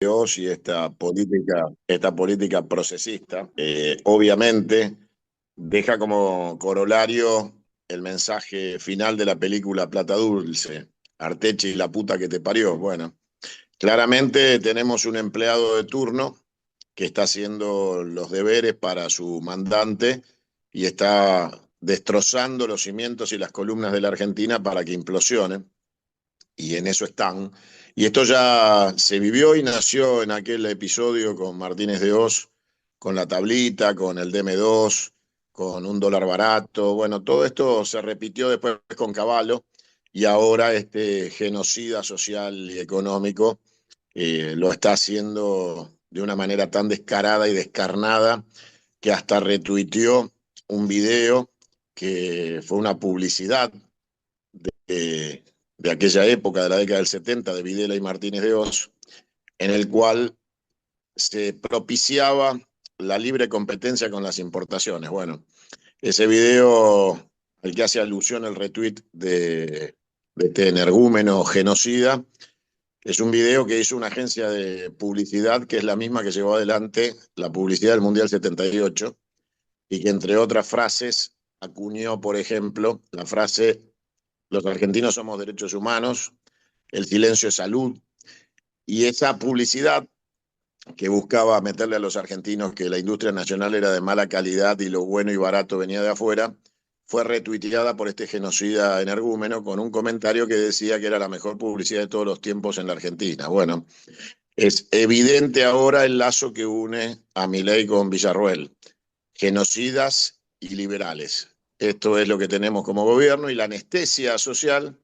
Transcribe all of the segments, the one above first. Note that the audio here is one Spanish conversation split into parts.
Dios y esta política procesista, obviamente deja como corolario el mensaje final de la película Plata Dulce, Arteche y la puta que te parió. Bueno, claramente tenemos un empleado de turno que está haciendo los deberes para su mandante y está destrozando los cimientos y las columnas de la Argentina para que implosione, y en eso están. Y esto ya se vivió y nació en aquel episodio con Martínez de Oz, con la tablita, con el DM2, con un dólar barato. Bueno, todo esto se repitió después con Cavallo y ahora este genocida social y económico lo está haciendo de una manera tan descarada y descarnada que hasta retuiteó un video que fue una publicidad de aquella época, de la década del 70, de Videla y Martínez de Oz, en el cual se propiciaba la libre competencia con las importaciones. Bueno, ese video al que hace alusión el retweet de este energúmeno genocida, es un video que hizo una agencia de publicidad que es la misma que llevó adelante la publicidad del Mundial 78 y que entre otras frases acuñó, por ejemplo, la frase: los argentinos somos derechos humanos, el silencio es salud. Y esa publicidad que buscaba meterle a los argentinos que la industria nacional era de mala calidad y lo bueno y barato venía de afuera, fue retuiteada por este genocida energúmeno con un comentario que decía que era la mejor publicidad de todos los tiempos en la Argentina. Bueno, es evidente ahora el lazo que une a Milei con Villarroel: genocidas y liberales. Esto es lo que tenemos como gobierno, y la anestesia social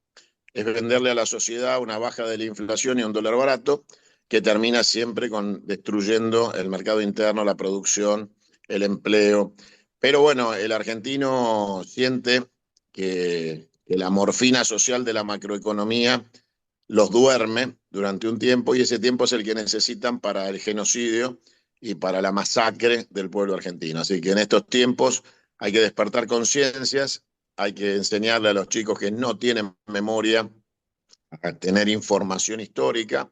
es venderle a la sociedad una baja de la inflación y un dólar barato que termina siempre con destruyendo el mercado interno, la producción, el empleo. Pero bueno, el argentino siente que la morfina social de la macroeconomía los duerme durante un tiempo, y ese tiempo es el que necesitan para el genocidio y para la masacre del pueblo argentino. Así que en estos tiempos hay que despertar conciencias, hay que enseñarle a los chicos que no tienen memoria a tener información histórica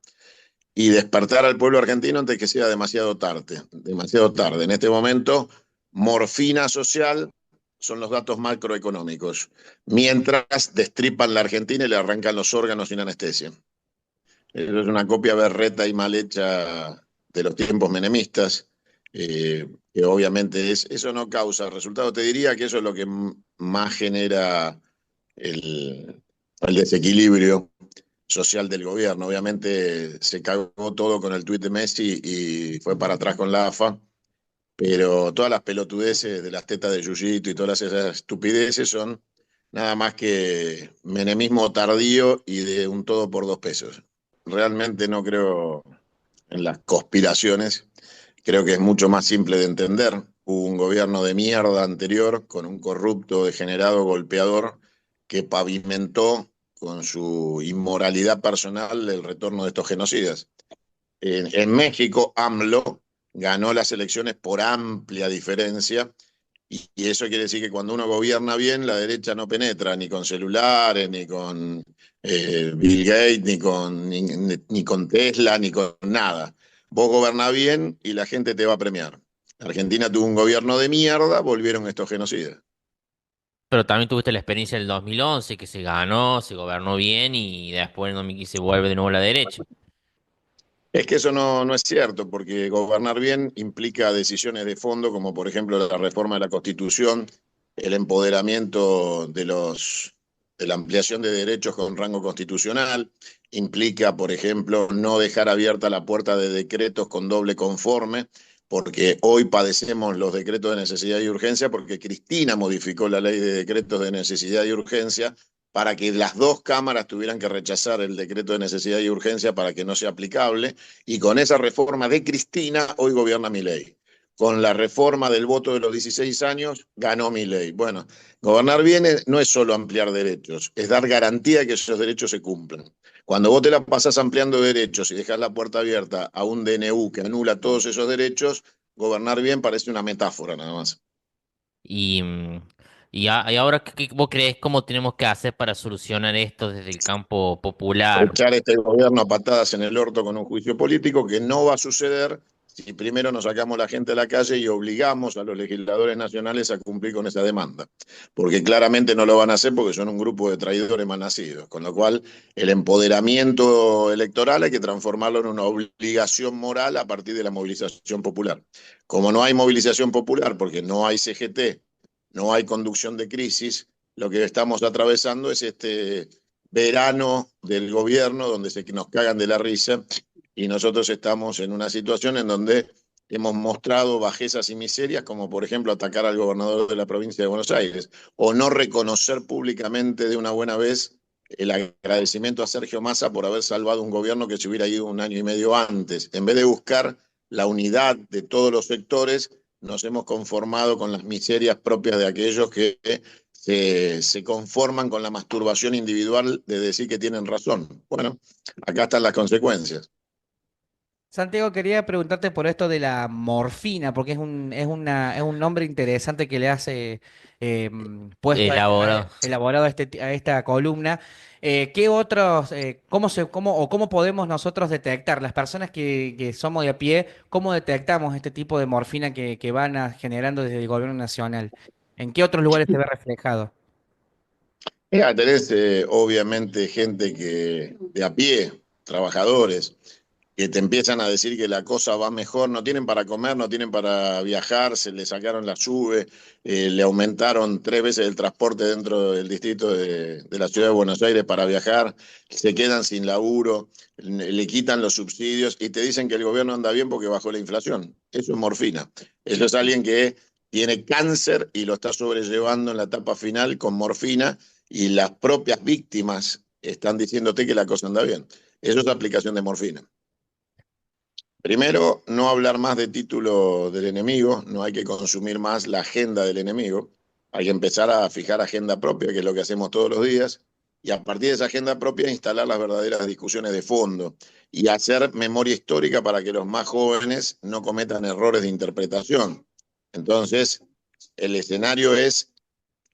y despertar al pueblo argentino antes que sea demasiado tarde. Demasiado tarde. En este momento, morfina social son los datos macroeconómicos, mientras destripan la Argentina y le arrancan los órganos sin anestesia. Eso es una copia berreta y mal hecha de los tiempos menemistas, que obviamente eso no causa resultado. Te diría que eso es lo que más genera el desequilibrio social del gobierno. Obviamente se cagó todo con el tuit de Messi y fue para atrás con la AFA, pero todas las pelotudeces de las tetas de Yuyito y todas esas estupideces son nada más que menemismo tardío y de un todo por dos pesos. Realmente no creo en las conspiraciones, creo que es mucho más simple de entender. Hubo un gobierno de mierda anterior con un corrupto, degenerado, golpeador que pavimentó con su inmoralidad personal el retorno de estos genocidas. En México, AMLO ganó las elecciones por amplia diferencia, y eso quiere decir que cuando uno gobierna bien, la derecha no penetra ni con celulares, ni con Bill Gates, ni con Tesla, ni con nada. Vos gobernás bien y la gente te va a premiar. Argentina tuvo un gobierno de mierda, volvieron estos genocidas. Pero también tuviste la experiencia del 2011, que se ganó, se gobernó bien y después en 2015 vuelve de nuevo a la derecha. Es que eso no es cierto, porque gobernar bien implica decisiones de fondo, como por ejemplo la reforma de la Constitución, el empoderamiento de la ampliación de derechos con rango constitucional, implica, por ejemplo, no dejar abierta la puerta de decretos con doble conforme, porque hoy padecemos los decretos de necesidad y urgencia porque Cristina modificó la ley de decretos de necesidad y urgencia para que las dos cámaras tuvieran que rechazar el decreto de necesidad y urgencia para que no sea aplicable, y con esa reforma de Cristina hoy gobierna Milei. Con la reforma del voto de los 16 años ganó Milei. Bueno, gobernar bien no es solo ampliar derechos, es dar garantía de que esos derechos se cumplan. Cuando vos te la pasás ampliando derechos y dejás la puerta abierta a un DNU que anula todos esos derechos, gobernar bien parece una metáfora nada más. Y, Y ahora, vos creés cómo tenemos que hacer para solucionar esto desde el campo popular? Echar este gobierno a patadas en el orto con un juicio político que no va a suceder si primero nos sacamos la gente a la calle y obligamos a los legisladores nacionales a cumplir con esa demanda. Porque claramente no lo van a hacer porque son un grupo de traidores mal nacidos. Con lo cual, el empoderamiento electoral hay que transformarlo en una obligación moral a partir de la movilización popular. Como no hay movilización popular porque no hay CGT, no hay conducción de crisis, lo que estamos atravesando es este verano del gobierno donde nos cagan de la risa y nosotros estamos en una situación en donde hemos mostrado bajezas y miserias, como por ejemplo atacar al gobernador de la provincia de Buenos Aires, o no reconocer públicamente de una buena vez el agradecimiento a Sergio Massa por haber salvado un gobierno que se hubiera ido un año y medio antes. En vez de buscar la unidad de todos los sectores, nos hemos conformado con las miserias propias de aquellos que se conforman con la masturbación individual de decir que tienen razón. Bueno, acá están las consecuencias. Santiago, quería preguntarte por esto de la morfina, porque es un nombre interesante que le hace puesto Elaborado. elaborado a, a esta columna. ¿Qué otros, cómo podemos nosotros detectar, las personas que somos de a pie, cómo detectamos este tipo de morfina que van generando desde el gobierno nacional? ¿En qué otros lugares se ve reflejado? Mira, tenés obviamente gente que de a pie, trabajadores, que te empiezan a decir que la cosa va mejor, no tienen para comer, no tienen para viajar, se le sacaron la sube, le aumentaron 3 veces el transporte dentro del distrito de la ciudad de Buenos Aires para viajar, se quedan sin laburo, le quitan los subsidios y te dicen que el gobierno anda bien porque bajó la inflación. Eso es morfina. Eso es alguien que tiene cáncer y lo está sobrellevando en la etapa final con morfina y las propias víctimas están diciéndote que la cosa anda bien. Eso es aplicación de morfina. Primero, no hablar más de título del enemigo, no hay que consumir más la agenda del enemigo, hay que empezar a fijar agenda propia, que es lo que hacemos todos los días, y a partir de esa agenda propia instalar las verdaderas discusiones de fondo y hacer memoria histórica para que los más jóvenes no cometan errores de interpretación. Entonces, el escenario es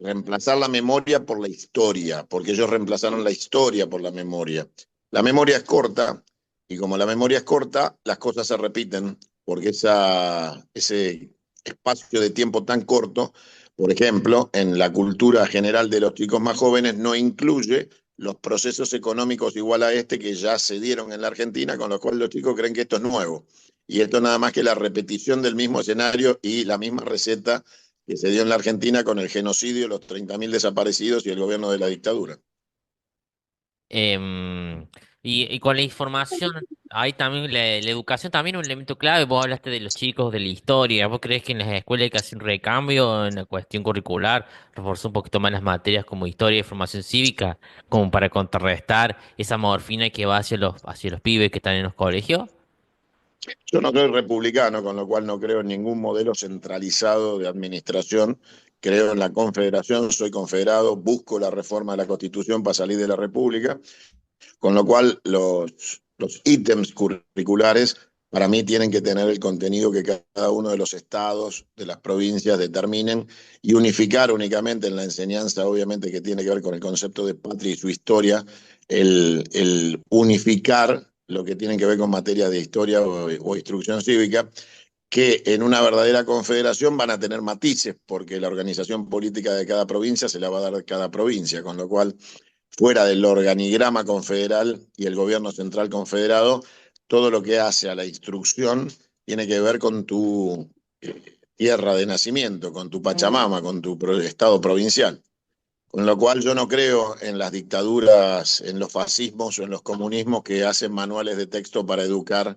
reemplazar la memoria por la historia, porque ellos reemplazaron la historia por la memoria. La memoria es corta, y como la memoria es corta, las cosas se repiten, porque ese espacio de tiempo tan corto, por ejemplo, en la cultura general de los chicos más jóvenes, no incluye los procesos económicos igual a este que ya se dieron en la Argentina, con lo cual los chicos creen que esto es nuevo. Y esto nada más que la repetición del mismo escenario y la misma receta que se dio en la Argentina con el genocidio, los 30.000 desaparecidos y el gobierno de la dictadura. Em, y con la información, hay también la educación también es un elemento clave. Vos hablaste de los chicos, de la historia. ¿Vos crees que en las escuelas hay que hacer un recambio en la cuestión curricular, reforzar un poquito más las materias como historia y formación cívica, como para contrarrestar esa morfina que va hacia los pibes que están en los colegios? Yo no soy republicano, con lo cual no creo en ningún modelo centralizado de administración. Creo en la confederación, soy confederado, busco la reforma de la Constitución para salir de la República, con lo cual los ítems curriculares para mí tienen que tener el contenido que cada uno de los estados, de las provincias determinen y unificar únicamente en la enseñanza, obviamente que tiene que ver con el concepto de patria y su historia, el unificar lo que tiene que ver con materia de historia o instrucción cívica, que en una verdadera confederación van a tener matices, porque la organización política de cada provincia se la va a dar cada provincia, con lo cual fuera del organigrama confederal y el gobierno central confederado, todo lo que hace a la instrucción tiene que ver con tu tierra de nacimiento, con tu Pachamama, con tu estado provincial. Con lo cual yo no creo en las dictaduras, en los fascismos o en los comunismos que hacen manuales de texto para educar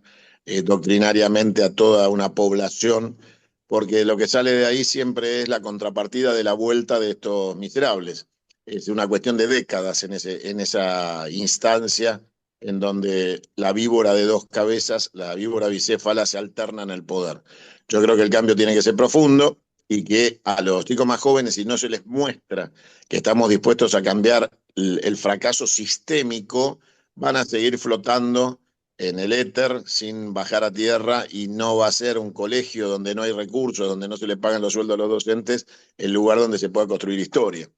doctrinariamente a toda una población, porque lo que sale de ahí siempre es la contrapartida de la vuelta de estos miserables. Es una cuestión de décadas en esa instancia en donde la víbora de dos cabezas, la víbora bicéfala, se alterna en el poder. Yo creo que el cambio tiene que ser profundo y que a los chicos más jóvenes, si no se les muestra que estamos dispuestos a cambiar el fracaso sistémico, van a seguir flotando en el éter sin bajar a tierra y no va a ser un colegio donde no hay recursos, donde no se le pagan los sueldos a los docentes, el lugar donde se pueda construir historia.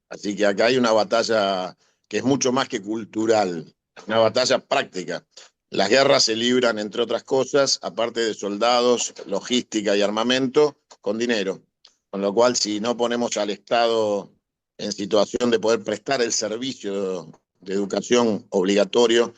Así que acá hay una batalla que es mucho más que cultural, una batalla práctica. Las guerras se libran, entre otras cosas, aparte de soldados, logística y armamento, con dinero. Con lo cual, si no ponemos al Estado en situación de poder prestar el servicio de educación obligatorio,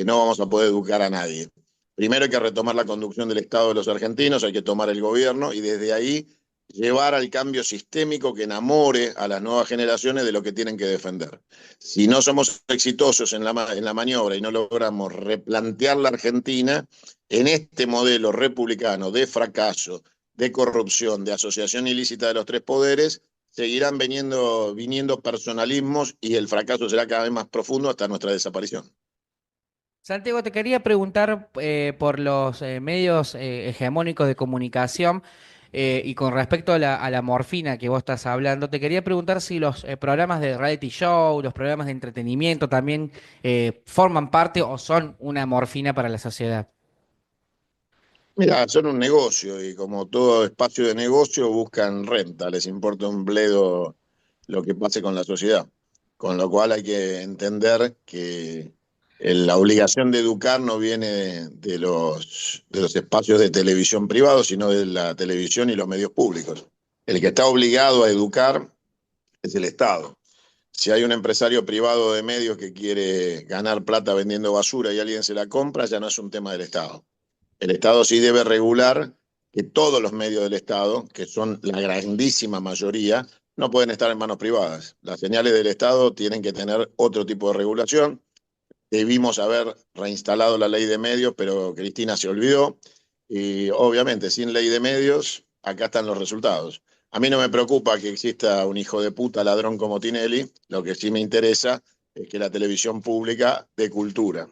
no vamos a poder educar a nadie. Primero hay que retomar la conducción del Estado de los argentinos, hay que tomar el gobierno y desde ahí llevar al cambio sistémico que enamore a las nuevas generaciones de lo que tienen que defender. Si no somos exitosos en la maniobra y no logramos replantear la Argentina en este modelo republicano de fracaso, de corrupción, de asociación ilícita de los tres poderes, seguirán viniendo personalismos y el fracaso será cada vez más profundo hasta nuestra desaparición. Santiago, te quería preguntar por los medios hegemónicos de comunicación y con respecto a la morfina que vos estás hablando, te quería preguntar si los programas de reality show, los programas de entretenimiento también forman parte o son una morfina para la sociedad. Mira, son un negocio y como todo espacio de negocio buscan renta, les importa un bledo lo que pase con la sociedad. Con lo cual hay que entender que la obligación de educar no viene de los espacios de televisión privados, sino de la televisión y los medios públicos. El que está obligado a educar es el Estado. Si hay un empresario privado de medios que quiere ganar plata vendiendo basura y alguien se la compra, ya no es un tema del Estado. El Estado sí debe regular que todos los medios del Estado, que son la grandísima mayoría, no pueden estar en manos privadas. Las señales del Estado tienen que tener otro tipo de regulación. Debimos haber reinstalado la ley de medios, pero Cristina se olvidó. Y obviamente, sin ley de medios, acá están los resultados. A mí no me preocupa que exista un hijo de puta ladrón como Tinelli. Lo que sí me interesa es que la televisión pública dé cultura.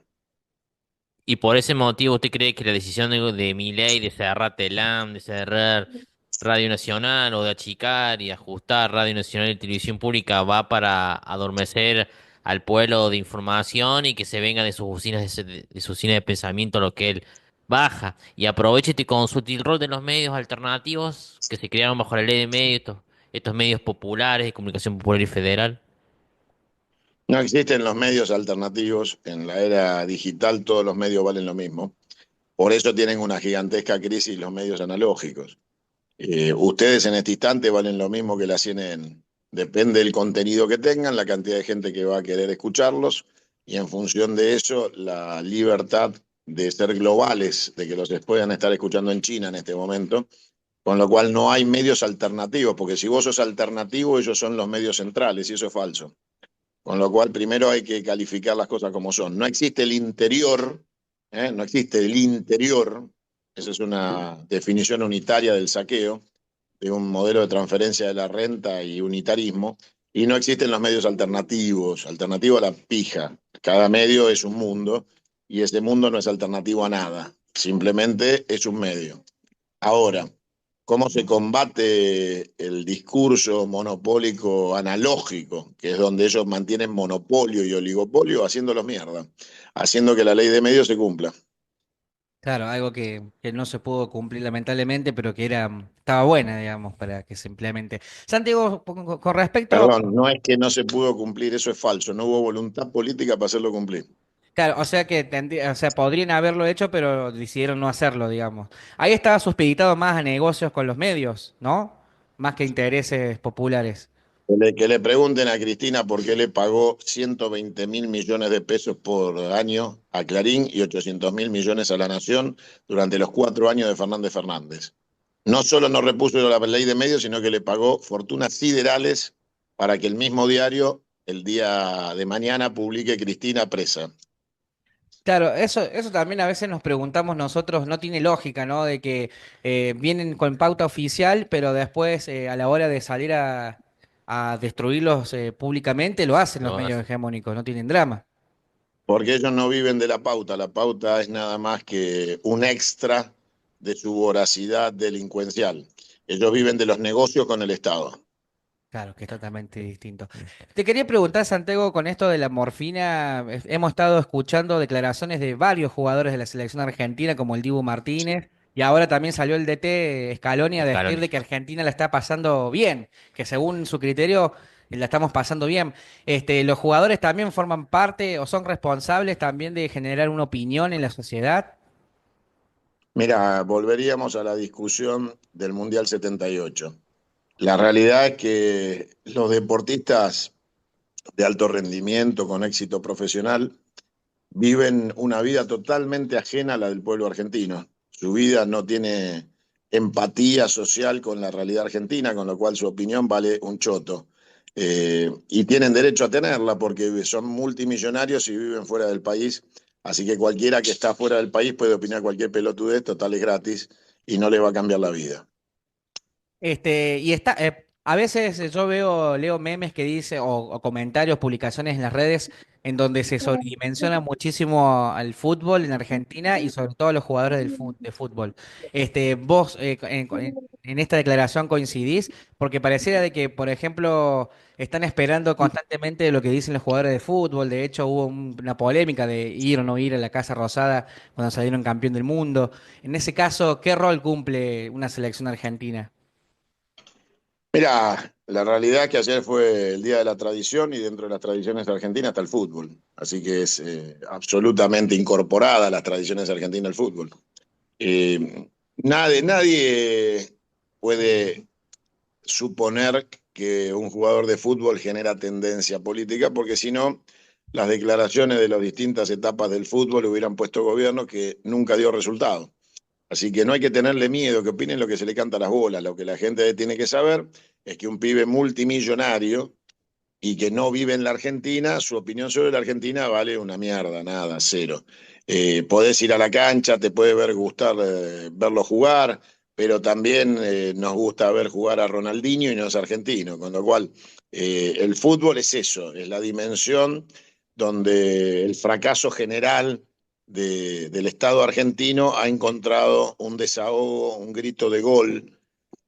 Y por ese motivo, ¿usted cree que la decisión de Milei de cerrar Telam, de cerrar Radio Nacional o de achicar y ajustar Radio Nacional y Televisión Pública va para adormecer al pueblo de información y que se venga de sus usinas de sus usinas de pensamiento lo que él baja y aproveche y consulte el rol de los medios alternativos que se crearon bajo la ley de medios, estos medios populares de comunicación popular y federal? No existen los medios alternativos. En la era digital todos los medios valen lo mismo. Por eso tienen una gigantesca crisis los medios analógicos. Ustedes en este instante valen lo mismo que la CNN. Depende del contenido que tengan, la cantidad de gente que va a querer escucharlos y en función de eso la libertad de ser globales, de que los puedan estar escuchando en China en este momento, con lo cual no hay medios alternativos, porque si vos sos alternativo, ellos son los medios centrales y eso es falso. Con lo cual, primero hay que calificar las cosas como son. No existe el interior, no existe el interior, esa es una definición unitaria del saqueo, de un modelo de transferencia de la renta y unitarismo, y no existen los medios alternativos, alternativo a la pija. Cada medio es un mundo y ese mundo no es alternativo a nada, simplemente es un medio. Ahora, ¿cómo se combate el discurso monopólico analógico, que es donde ellos mantienen monopolio y oligopolio, haciéndolos mierda, haciendo que la ley de medios se cumpla? Claro, algo que no se pudo cumplir lamentablemente, pero que estaba buena, digamos, para que se implemente. Santiago, con respecto. Perdón, no es que no se pudo cumplir, eso es falso, no hubo voluntad política para hacerlo cumplir. Claro, o sea que o sea, podrían haberlo hecho, pero decidieron no hacerlo, digamos. Ahí estaba supeditado más a negocios con los medios, ¿no? Más que intereses populares. Que le pregunten a Cristina por qué le pagó 120.000 millones de pesos por año a Clarín y 800.000 millones a La Nación durante los 4 años de Fernández Fernández. No solo no repuso la ley de medios, sino que le pagó fortunas siderales para que el mismo diario, el día de mañana, publique Cristina presa. Claro, eso también a veces nos preguntamos nosotros, no tiene lógica, ¿no? De que vienen con pauta oficial, pero después a la hora de salir a destruirlos públicamente lo hacen los Lo medios hace. hegemónicos, no tienen drama. Porque ellos no viven de la pauta es nada más que un extra de su voracidad delincuencial. Ellos viven de los negocios con el Estado. Claro, que es totalmente distinto. Te quería preguntar, Santiago, con esto de la morfina, hemos estado escuchando declaraciones de varios jugadores de la selección argentina, como el Dibu Martínez, y ahora también salió el DT Scaloni a decir Scaloni. de que Argentina la está pasando bien, que según su criterio la estamos pasando bien. ¿Los jugadores también forman parte o son responsables también de generar una opinión en la sociedad? Mira, volveríamos a la discusión del Mundial 78. La realidad es que los deportistas de alto rendimiento, con éxito profesional, viven una vida totalmente ajena a la del pueblo argentino. Su vida no tiene empatía social con la realidad argentina, con lo cual su opinión vale un choto. Y tienen derecho a tenerla porque son multimillonarios y viven fuera del país. Así que cualquiera que está fuera del país puede opinar cualquier pelotudez, total es gratis y no le va a cambiar la vida. A veces yo leo memes que dice, o comentarios, publicaciones en las redes, en donde se sobredimensiona muchísimo al fútbol en Argentina y sobre todo a los jugadores de fútbol. Vos en esta declaración coincidís, porque pareciera de que, por ejemplo, están esperando constantemente lo que dicen los jugadores de fútbol. De hecho, hubo una polémica de ir o no ir a la Casa Rosada cuando salieron campeón del mundo. En ese caso, ¿qué rol cumple una selección argentina? Mira, la realidad es que ayer fue el Día de la Tradición y dentro de las tradiciones argentinas está el fútbol. Así que es absolutamente incorporada a las tradiciones argentinas el fútbol. Nadie puede suponer que un jugador de fútbol genera tendencia política, porque si no, las declaraciones de las distintas etapas del fútbol hubieran puesto gobierno que nunca dio resultado. Así que no hay que tenerle miedo, que opinen lo que se le canta a las bolas. Lo que la gente tiene que saber es que un pibe multimillonario y que no vive en la Argentina, su opinión sobre la Argentina vale una mierda, nada, cero. Podés ir a la cancha, te puede gustar verlo jugar, pero también nos gusta ver jugar a Ronaldinho y no es argentino, con lo cual el fútbol es eso, es la dimensión donde el fracaso general del Estado argentino ha encontrado un desahogo, un grito de gol,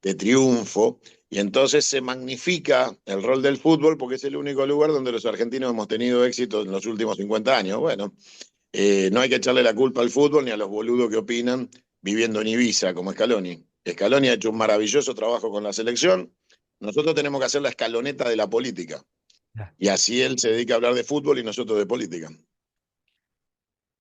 de triunfo, y entonces se magnifica el rol del fútbol porque es el único lugar donde los argentinos hemos tenido éxito en los últimos 50 años. Bueno, no hay que echarle la culpa al fútbol ni a los boludos que opinan viviendo en Ibiza como Scaloni. Scaloni ha hecho un maravilloso trabajo con la selección. Nosotros tenemos que hacer la escaloneta de la política. Y así él se dedica a hablar de fútbol y nosotros de política.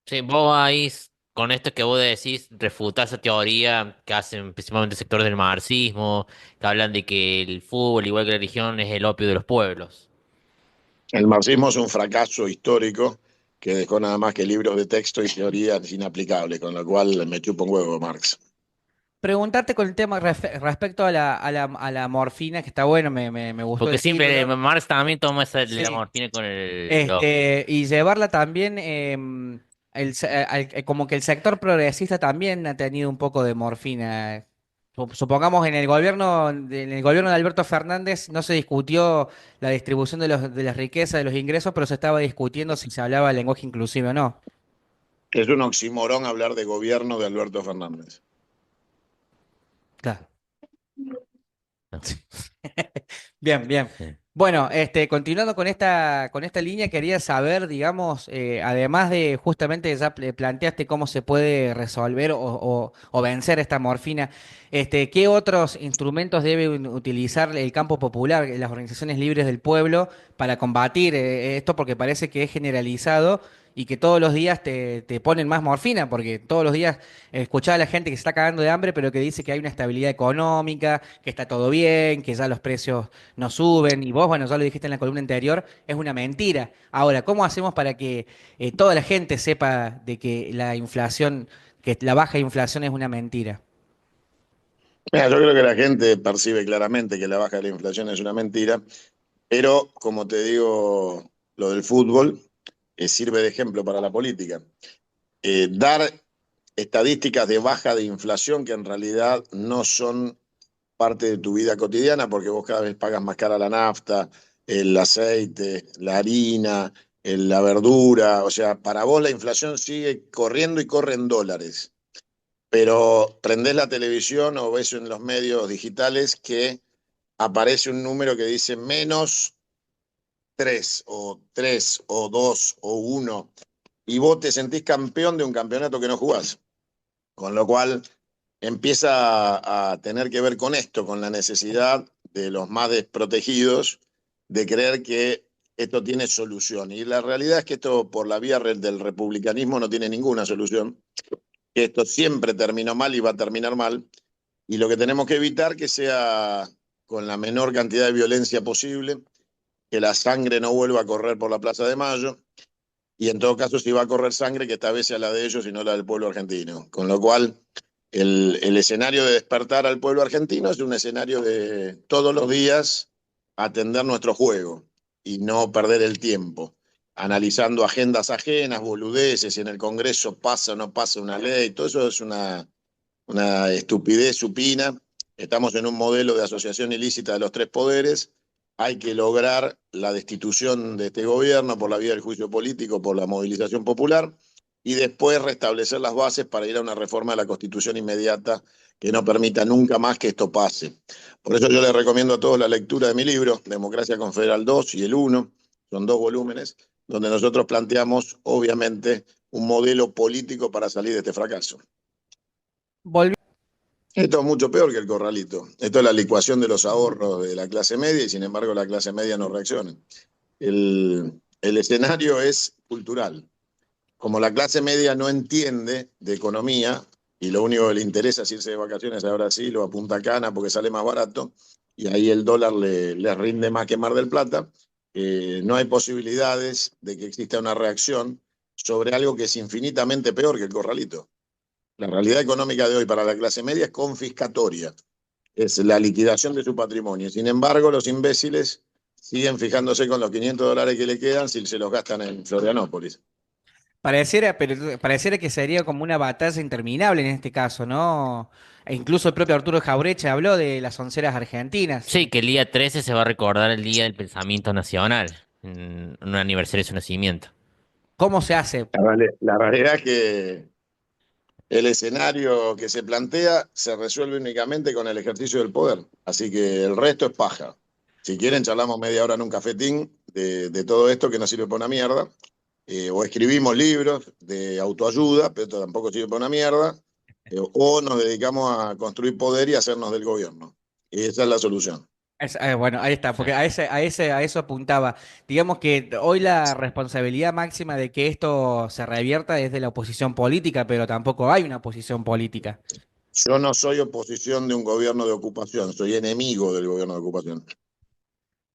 Sí, vos ahí, con esto que vos decís, refutás esa teoría que hacen principalmente sectores del marxismo, que hablan de que el fútbol, igual que la religión, es el opio de los pueblos. El marxismo es un fracaso histórico que dejó nada más que libros de texto y teorías inaplicables, con lo cual me chupa un huevo Marx. Preguntarte con el tema respecto a la morfina, que está bueno, me gustó Porque siempre decirlo. Marx también toma esa de la Sí. morfina con los... Y llevarla también, como que el sector progresista también ha tenido un poco de morfina. Supongamos en el gobierno de Alberto Fernández no se discutió la distribución de las riquezas, de los ingresos, pero se estaba discutiendo si se hablaba el lenguaje inclusive o no. Es un oxímoron hablar de gobierno de Alberto Fernández. Claro. Bien, bien. Bueno, continuando con esta línea, quería saber, digamos, además de justamente ya planteaste cómo se puede resolver o vencer esta morfina, ¿qué otros instrumentos debe utilizar el campo popular, las organizaciones libres del pueblo, para combatir esto? Porque parece que es generalizado y que todos los días te ponen más morfina, porque todos los días escuchaba a la gente que se está cagando de hambre, pero que dice que hay una estabilidad económica, que está todo bien, que ya los precios no suben, y vos, bueno, ya lo dijiste en la columna anterior, es una mentira. Ahora, ¿cómo hacemos para que toda la gente sepa de que que la baja inflación es una mentira? Mira, yo creo que la gente percibe claramente que la baja de la inflación es una mentira, pero como te digo, lo del fútbol sirve de ejemplo para la política. Dar estadísticas de baja de inflación que en realidad no son parte de tu vida cotidiana, porque vos cada vez pagas más cara la nafta, el aceite, la harina, la verdura. O sea, para vos la inflación sigue corriendo y corre en dólares. Pero prendés la televisión o ves en los medios digitales que aparece un número que dice menos 3 o 2 o 1 y vos te sentís campeón de un campeonato que no jugás. Con lo cual empieza a tener que ver con esto, con la necesidad de los más desprotegidos de creer que esto tiene solución. Y la realidad es que esto por la vía del republicanismo no tiene ninguna solución, que esto siempre terminó mal y va a terminar mal. Y lo que tenemos que evitar que sea con la menor cantidad de violencia posible, que la sangre no vuelva a correr por la Plaza de Mayo, y en todo caso, si va a correr sangre, que esta vez sea la de ellos y no la del pueblo argentino. Con lo cual, el escenario de despertar al pueblo argentino es un escenario de todos los días atender nuestro juego y no perder el tiempo, analizando agendas ajenas, boludeces, si en el Congreso pasa o no pasa una ley, todo eso es una estupidez supina. Estamos en un modelo de asociación ilícita de los tres poderes. Hay que lograr la destitución de este gobierno por la vía del juicio político, por la movilización popular, y después restablecer las bases para ir a una reforma de la Constitución inmediata que no permita nunca más que esto pase. Por eso yo les recomiendo a todos la lectura de mi libro, Democracia Confederal 2 y el 1, son 2 volúmenes, donde nosotros planteamos, obviamente, un modelo político para salir de este fracaso. Volvi- Esto es mucho peor que el corralito. Esto es la licuación de los ahorros de la clase media y sin embargo la clase media no reacciona. El escenario es cultural. Como la clase media no entiende de economía y lo único que le interesa es irse de vacaciones a Brasil o a Punta Cana porque sale más barato y ahí el dólar le rinde más que Mar del Plata, no hay posibilidades de que exista una reacción sobre algo que es infinitamente peor que el corralito. La realidad económica de hoy para la clase media es confiscatoria, es la liquidación de su patrimonio. Sin embargo, los imbéciles siguen fijándose con los $500 que le quedan si se los gastan en Florianópolis. Pareciera que sería como una batalla interminable en este caso, ¿no? E incluso el propio Arturo Jaureche habló de las onceras argentinas. Sí, que el día 13 se va a recordar el Día del Pensamiento Nacional, en un aniversario de su nacimiento. ¿Cómo se hace? La realidad es que el escenario que se plantea se resuelve únicamente con el ejercicio del poder. Así que el resto es paja. Si quieren, charlamos media hora en un cafetín de todo esto que no sirve para una mierda. O escribimos libros de autoayuda, pero esto tampoco sirve para una mierda. O nos dedicamos a construir poder y hacernos del gobierno. Esa es la solución. Bueno, ahí está, Sí. porque a eso apuntaba. Digamos que hoy la responsabilidad máxima de que esto se revierta es de la oposición política, pero tampoco hay una oposición política. Yo no soy oposición de un gobierno de ocupación, soy enemigo del gobierno de ocupación.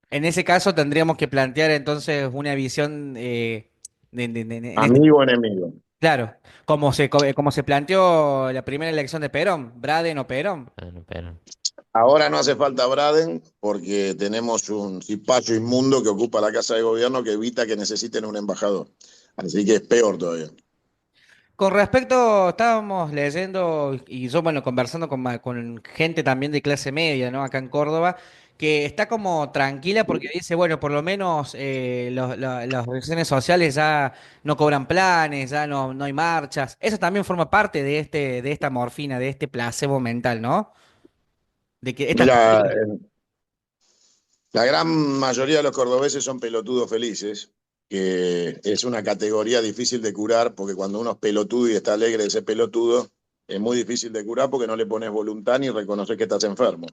En ese caso tendríamos que plantear entonces una visión en este, Amigo enemigo. claro, como se planteó la primera elección de Perón, Braden o Perón. Bueno, pero Ahora no hace falta Braden porque tenemos un cipayo inmundo que ocupa la casa de gobierno que evita que necesiten un embajador. Así que es peor todavía. Con respecto, estábamos leyendo y yo, bueno, conversando con gente también de clase media, ¿no? Acá en Córdoba, que está como tranquila porque dice, bueno, por lo menos las organizaciones sociales ya no cobran planes, ya no hay marchas. Eso también forma parte de esta morfina, de este placebo mental, ¿no? De que estas Mira, personas. la gran mayoría de los cordobeses son pelotudos felices, que es una categoría difícil de curar porque cuando uno es pelotudo y está alegre de ser pelotudo, es muy difícil de curar porque no le pones voluntad ni reconoces que estás enfermo.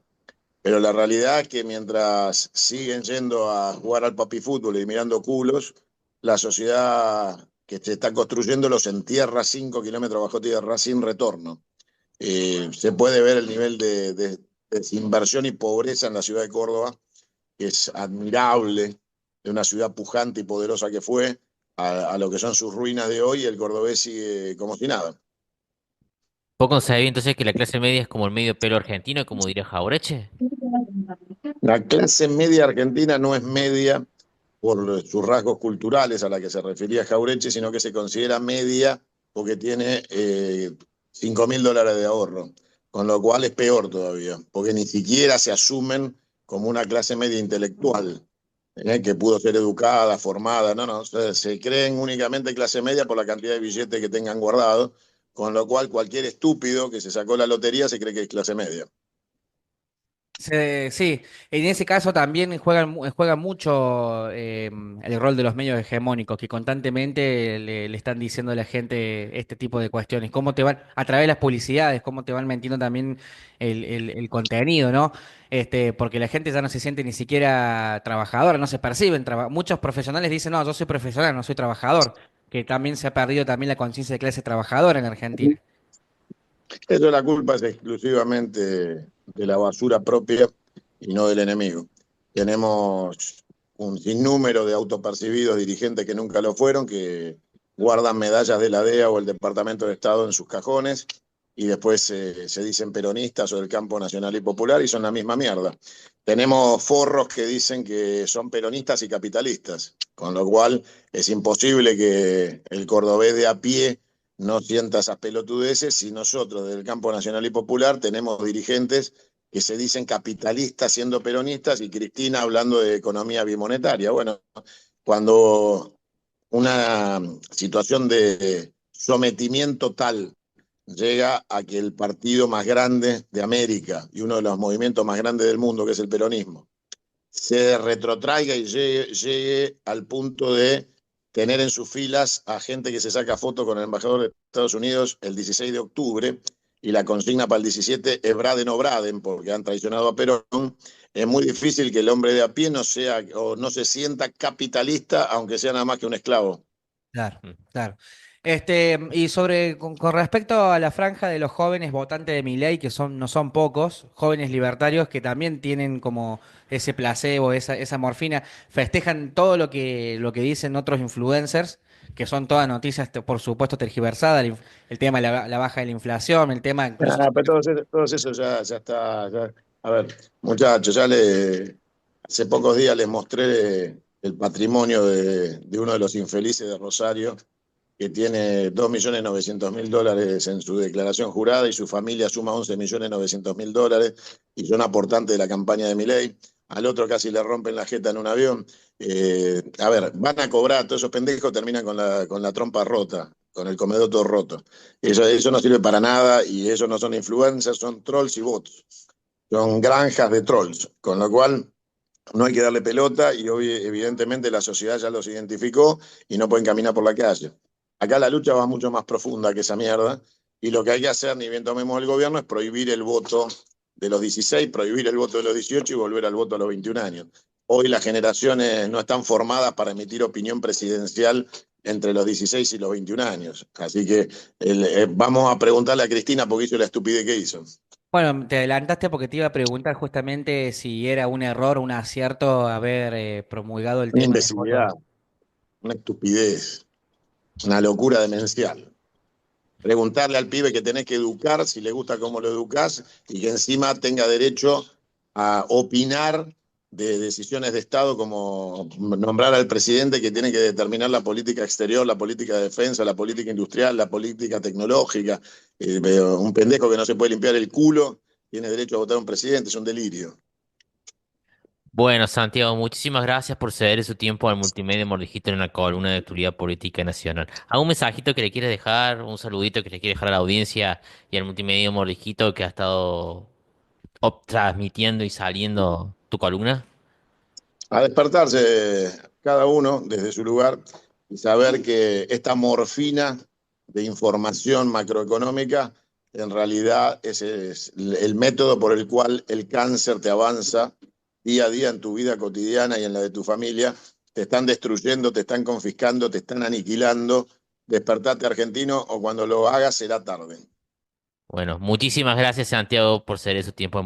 Pero la realidad es que mientras siguen yendo a jugar al papi fútbol y mirando culos, la sociedad que se está construyendo los entierra 5 kilómetros bajo tierra sin retorno. Se puede ver el nivel de desinversión y pobreza en la ciudad de Córdoba, que es admirable, de una ciudad pujante y poderosa que fue, a lo que son sus ruinas de hoy, y el cordobés sigue como si nada. poco se ve entonces que la clase media es como el medio pelo argentino, como diría Jaureche. La clase media argentina no es media por sus rasgos culturales a la que se refería Jaureche, sino que se considera media porque tiene $5.000 de ahorro, con lo cual es peor todavía, porque ni siquiera se asumen como una clase media intelectual, que pudo ser educada, formada, no, no, se creen únicamente clase media por la cantidad de billetes que tengan guardado, con lo cual cualquier estúpido que se sacó la lotería se cree que es clase media. Sí, en ese caso también juega mucho el rol de los medios hegemónicos que constantemente le están diciendo a la gente este tipo de cuestiones, cómo te van, a través de las publicidades, cómo te van metiendo también el contenido, ¿no? Porque la gente ya no se siente ni siquiera trabajadora, no se perciben. Muchos profesionales dicen, no, yo soy profesional, no soy trabajador, que también se ha perdido también la conciencia de clase trabajadora en Argentina. Eso la culpa es exclusivamente de la basura propia y no del enemigo. Tenemos un sinnúmero de autopercibidos dirigentes que nunca lo fueron, que guardan medallas de la DEA o el Departamento de Estado en sus cajones y después se dicen peronistas o del campo nacional y popular y son la misma mierda. Tenemos forros que dicen que son peronistas y capitalistas, con lo cual es imposible que el cordobés de a pie no sienta esas pelotudeces si nosotros del campo nacional y popular tenemos dirigentes que se dicen capitalistas siendo peronistas y Cristina hablando de economía bimonetaria. Bueno, cuando una situación de sometimiento tal llega a que el partido más grande de América y uno de los movimientos más grandes del mundo, que es el peronismo, se retrotraiga y llegue al punto de tener en sus filas a gente que se saca foto con el embajador de Estados Unidos el 16 de octubre y la consigna para el 17 es Braden o Braden porque han traicionado a Perón, es muy difícil que el hombre de a pie no sea o no se sienta capitalista, aunque sea nada más que un esclavo. Claro, claro. Y con respecto a la franja de los jóvenes votantes de Milei, que no son pocos, jóvenes libertarios que también tienen como ese placebo, esa morfina, festejan todo lo que dicen otros influencers, que son todas noticias, por supuesto, tergiversadas, el tema de la baja de la inflación, el tema incluso. Ah, pero todos eso ya está. A ver, muchachos, hace pocos días les mostré el patrimonio de uno de los infelices de Rosario, que tiene 2.900.000 dólares en su declaración jurada y su familia suma 11.900.000 dólares y son aportantes de la campaña de Milei. Al otro casi le rompen la jeta en un avión. A ver, van a cobrar, todos esos pendejos terminan con la trompa rota, con el comedor todo roto. Eso no sirve para nada y eso no son influencers, son trolls y bots. Son granjas de trolls, con lo cual no hay que darle pelota y hoy evidentemente la sociedad ya los identificó y no pueden caminar por la calle. Acá la lucha va mucho más profunda que esa mierda y lo que hay que hacer, ni bien tomemos el gobierno, es prohibir el voto de los 16, prohibir el voto de los 18 y volver al voto a los 21 años. Hoy las generaciones no están formadas para emitir opinión presidencial entre los 16 y los 21 años. Así que vamos a preguntarle a Cristina por qué hizo la estupidez que hizo. Bueno, te adelantaste porque te iba a preguntar justamente si era un error o un acierto haber promulgado el Una tema del voto. imbecilidad, una estupidez, una locura demencial. Preguntarle al pibe que tenés que educar, si le gusta cómo lo educás, y que encima tenga derecho a opinar de decisiones de Estado, como nombrar al presidente que tiene que determinar la política exterior, la política de defensa, la política industrial, la política tecnológica. Un pendejo que no se puede limpiar el culo tiene derecho a votar a un presidente, es un delirio. Bueno, Santiago, muchísimas gracias por ceder su tiempo al Multimedia Mordijito en una columna de actualidad política nacional. ¿Algún mensajito que le quieres dejar? ¿Un saludito que le quieres dejar a la audiencia y al Multimedia Mordijito que ha estado transmitiendo y saliendo tu columna? A despertarse cada uno desde su lugar y saber que esta morfina de información macroeconómica en realidad es el método por el cual el cáncer te avanza día a día en tu vida cotidiana y en la de tu familia. Te están destruyendo, te están confiscando, te están aniquilando. Despertate argentino o cuando lo hagas será tarde. Bueno, muchísimas gracias, Santiago, por ceder su tiempo.